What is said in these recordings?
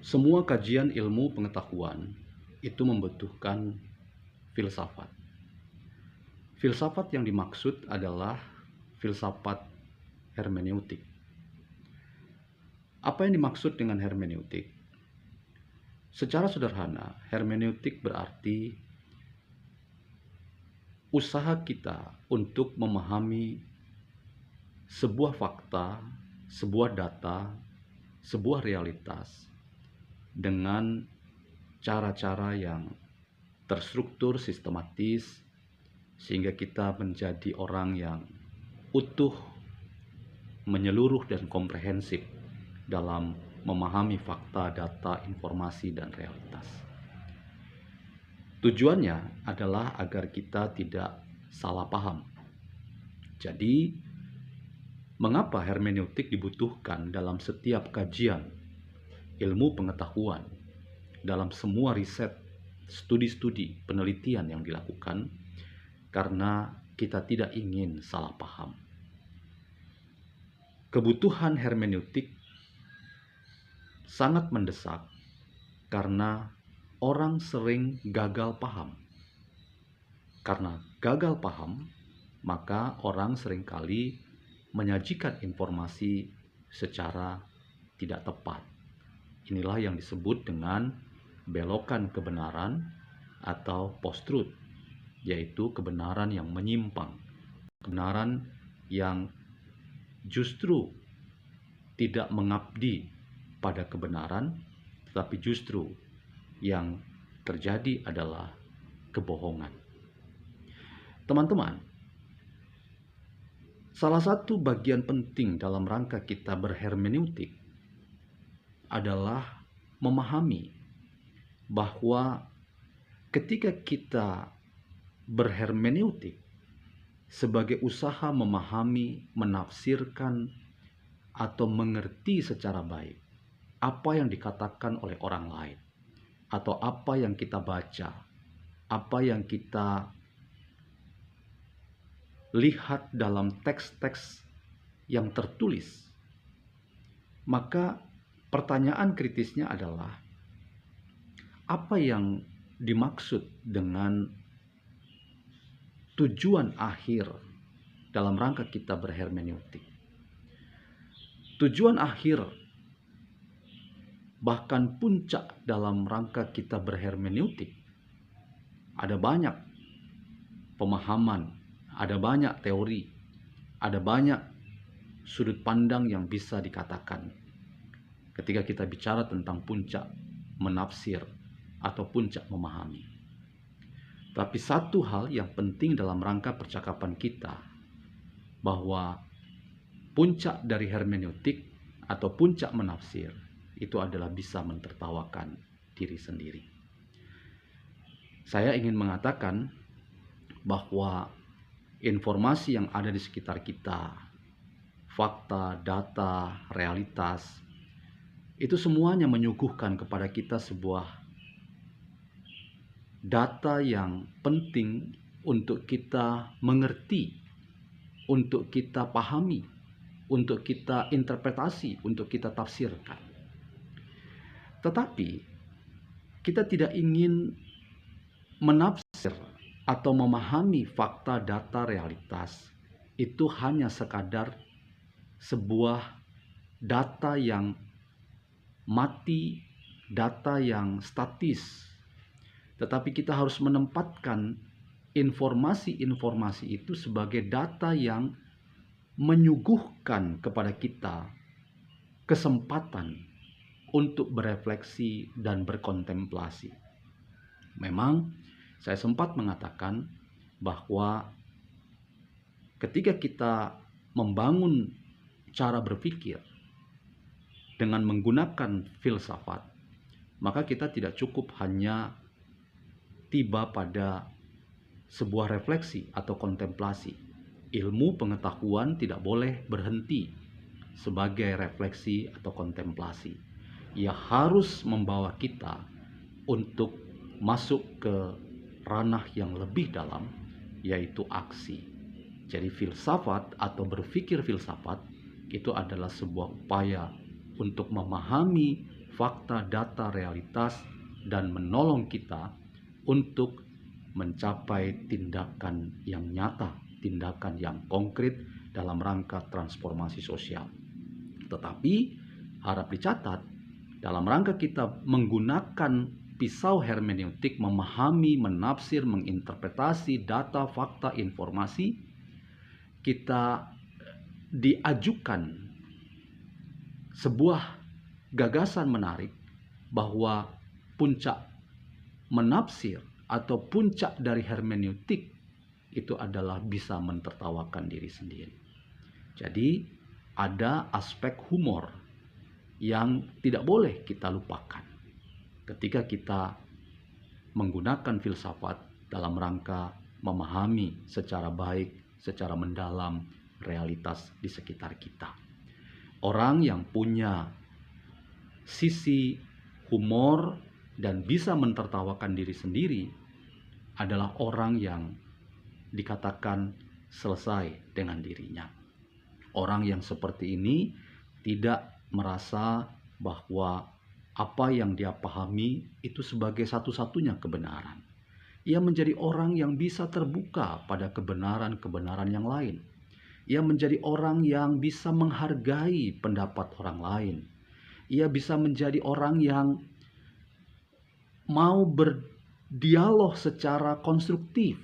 Semua kajian ilmu pengetahuan itu membutuhkan filsafat. Filsafat yang dimaksud adalah filsafat hermeneutik. Apa yang dimaksud dengan hermeneutik? Secara sederhana, hermeneutik berarti usaha kita untuk memahami sebuah fakta, sebuah data, sebuah realitas dengan cara-cara yang terstruktur, sistematis, sehingga kita menjadi orang yang utuh, menyeluruh, dan komprehensif dalam memahami fakta, data, informasi, dan realitas. Tujuannya adalah agar kita tidak salah paham. Jadi, mengapa hermeneutik dibutuhkan dalam setiap kajian ilmu pengetahuan, dalam semua riset, studi-studi, penelitian yang dilakukan? Karena kita tidak ingin salah paham. Kebutuhan hermeneutik sangat mendesak karena orang sering gagal paham. Karena gagal paham, maka orang seringkali menyajikan informasi secara tidak tepat. Inilah yang disebut dengan belokan kebenaran atau post-truth, yaitu kebenaran yang menyimpang, kebenaran yang justru tidak mengabdi pada kebenaran, tetapi justru yang terjadi adalah kebohongan. Teman-teman, salah satu bagian penting dalam rangka kita berhermeneutik adalah memahami bahwa ketika kita berhermeneutik sebagai usaha memahami, menafsirkan, atau mengerti secara baik apa yang dikatakan oleh orang lain, atau apa yang kita baca, apa yang kita lihat dalam teks-teks yang tertulis, maka pertanyaan kritisnya adalah apa yang dimaksud dengan tujuan akhir dalam rangka kita berhermeneutik. Tujuan akhir, bahkan puncak dalam rangka kita berhermeneutik, ada banyak pemahaman, ada banyak teori, ada banyak sudut pandang yang bisa dikatakan ketika kita bicara tentang puncak menafsir atau puncak memahami. Tapi satu hal yang penting dalam rangka percakapan kita, bahwa puncak dari hermeneutik atau puncak menafsir itu adalah bisa mentertawakan diri sendiri. Saya ingin mengatakan bahwa informasi yang ada di sekitar kita, fakta, data, realitas, itu semuanya menyuguhkan kepada kita sebuah data yang penting untuk kita mengerti, untuk kita pahami, untuk kita interpretasi, untuk kita tafsirkan. Tetapi kita tidak ingin menafsir atau memahami fakta, data, realitas itu hanya sekadar sebuah data yang mati, data yang statis. Tetapi kita harus menempatkan informasi-informasi itu sebagai data yang menyuguhkan kepada kita kesempatan untuk berefleksi dan berkontemplasi. Memang saya sempat mengatakan bahwa ketika kita membangun cara berpikir dengan menggunakan filsafat, maka kita tidak cukup hanya tiba pada sebuah refleksi atau kontemplasi. Ilmu pengetahuan tidak boleh berhenti sebagai refleksi atau kontemplasi. Ia harus membawa kita untuk masuk ke ranah yang lebih dalam, yaitu aksi. Jadi filsafat atau berpikir filsafat itu adalah sebuah upaya untuk memahami fakta, data, realitas, dan menolong kita untuk mencapai tindakan yang nyata, tindakan yang konkret dalam rangka transformasi sosial. Tetapi harap dicatat, dalam rangka kita menggunakan pisau hermeneutik memahami, menafsir, menginterpretasi data, fakta, informasi, kita diajukan sebuah gagasan menarik bahwa puncak menafsir atau puncak dari hermeneutik itu adalah bisa mentertawakan diri sendiri. Jadi ada aspek humor yang tidak boleh kita lupakan ketika kita menggunakan filsafat dalam rangka memahami secara baik, secara mendalam realitas di sekitar kita. Orang yang punya sisi humor dan bisa mentertawakan diri sendiri adalah orang yang dikatakan selesai dengan dirinya. Orang yang seperti ini tidak merasa bahwa apa yang dia pahami itu sebagai satu-satunya kebenaran. Ia menjadi orang yang bisa terbuka pada kebenaran-kebenaran yang lain. Ia menjadi orang yang bisa menghargai pendapat orang lain. Ia bisa menjadi orang yang mau berdialog secara konstruktif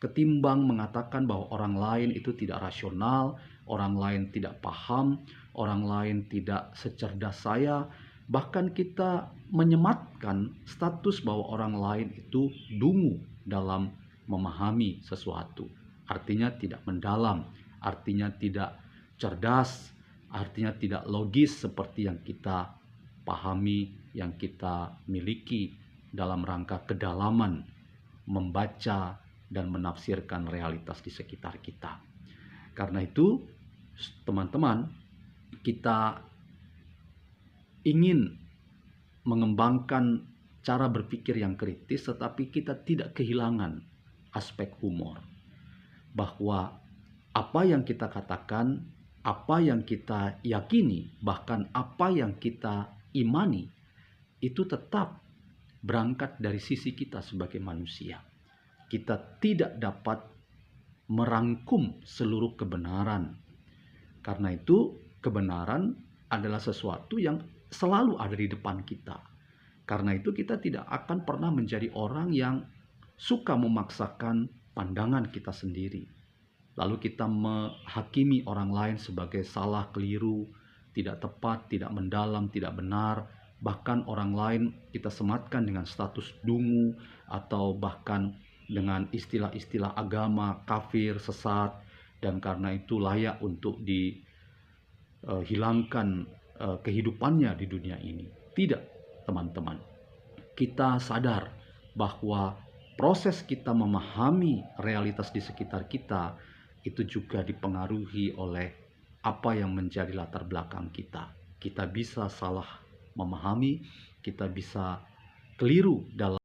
ketimbang mengatakan bahwa orang lain itu tidak rasional, orang lain tidak paham, orang lain tidak secerdas saya. Bahkan kita menyematkan status bahwa orang lain itu dungu dalam memahami sesuatu. Artinya tidak mendalam, artinya tidak cerdas, artinya tidak logis seperti yang kita pahami, yang kita miliki dalam rangka kedalaman membaca dan menafsirkan realitas di sekitar kita. Karena itu, teman-teman, kita ingin mengembangkan cara berpikir yang kritis, tetapi kita tidak kehilangan aspek humor. Bahwa apa yang kita katakan, apa yang kita yakini, bahkan apa yang kita imani, itu tetap berangkat dari sisi kita sebagai manusia. Kita tidak dapat merangkum seluruh kebenaran. Karena itu, kebenaran adalah sesuatu yang selalu ada di depan kita. Karena itu, kita tidak akan pernah menjadi orang yang suka memaksakan pandangan kita sendiri. Lalu kita menghakimi orang lain sebagai salah, keliru, tidak tepat, tidak mendalam, tidak benar. Bahkan orang lain kita sematkan dengan status dungu atau bahkan dengan istilah-istilah agama, kafir, sesat, dan karena itu layak untuk dihilangkan kehidupannya di dunia ini. Tidak, teman-teman. Kita sadar bahwa proses kita memahami realitas di sekitar kita itu juga dipengaruhi oleh apa yang menjadi latar belakang kita. Kita bisa salah memahami, kita bisa keliru dalam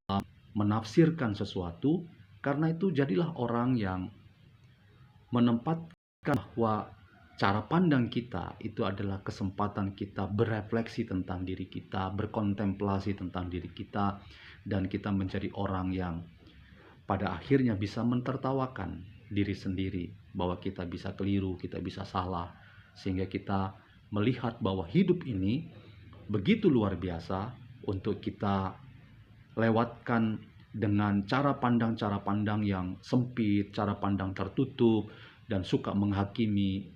menafsirkan sesuatu. Karena itu jadilah orang yang menempatkan bahwa cara pandang kita itu adalah kesempatan kita berefleksi tentang diri kita, berkontemplasi tentang diri kita, dan kita menjadi orang yang pada akhirnya bisa mentertawakan diri sendiri, bahwa kita bisa keliru, kita bisa salah, sehingga kita melihat bahwa hidup ini begitu luar biasa untuk kita lewatkan dengan cara pandang yang sempit, cara pandang tertutup, dan suka menghakimi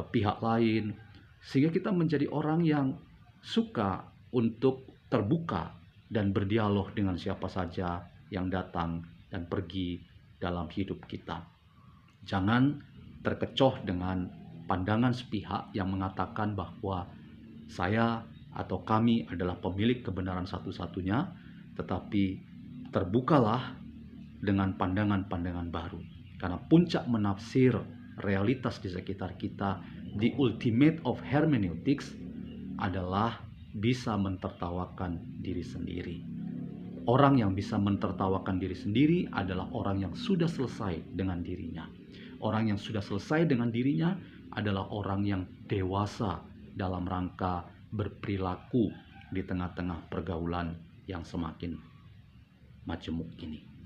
pihak lain, sehingga kita menjadi orang yang suka untuk terbuka dan berdialog dengan siapa saja yang datang dan pergi dalam hidup kita. Jangan terkecoh dengan pandangan sepihak yang mengatakan bahwa saya atau kami adalah pemilik kebenaran satu-satunya, tetapi terbukalah dengan pandangan-pandangan baru. Karena puncak menafsir realitas di sekitar kita, the ultimate of hermeneutics, adalah bisa mentertawakan diri sendiri. Orang yang bisa mentertawakan diri sendiri adalah orang yang sudah selesai dengan dirinya. Orang yang sudah selesai dengan dirinya adalah orang yang dewasa dalam rangka berperilaku di tengah-tengah pergaulan yang semakin majemuk ini.